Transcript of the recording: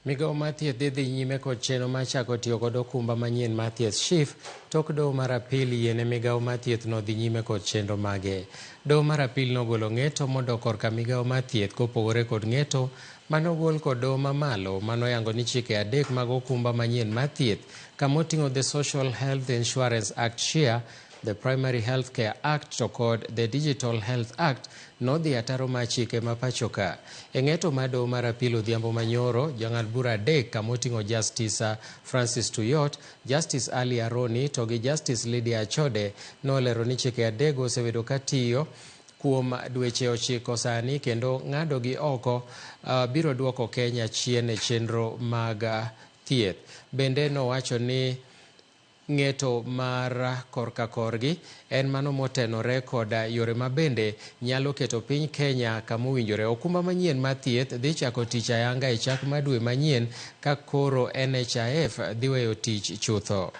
Migawo mar thieth dhi nyime kod chenro mar chako tiyo kod okumba manyien mar thieth SHIF tok doho mar apil yiene migawo mar thiethno dhi nyime kod chenro mage. Doho mar apil nogolo ng'eto mondo korka migawo mar thieth kopogore kod ng'eto manogol kod doho mamalo manoyango ni chike adek mag okumba manyien mar thieth kamoting'o the Social Health Insurance Act (SHIA), the Primary Health Care Act to kod the Digital Health Act nodhi ataro mar chike ma pachoka. E ng'eto mar doho mar apil odhiambo manyoro, jang'ad bura adek kamoting'o Justice Francis Tuyot, Justice Ali Aroni to gi Justice Lydia Achode nolero ni chike adek osebedo katiyo kuom dweche 9 sani kendo ng'ado gi oko biro duoko Kenya chien e chenro mag thieth. Bende nowacho ni ng'eto mar korka korgi en mano motenore kod yore mabende nyalo keto piny Kenya kama owinjore. Okumba manyien mar thieth dhi chako tich ayanga e chak mar dwe manyien ka koro NHIF dhi weyo tich chutho.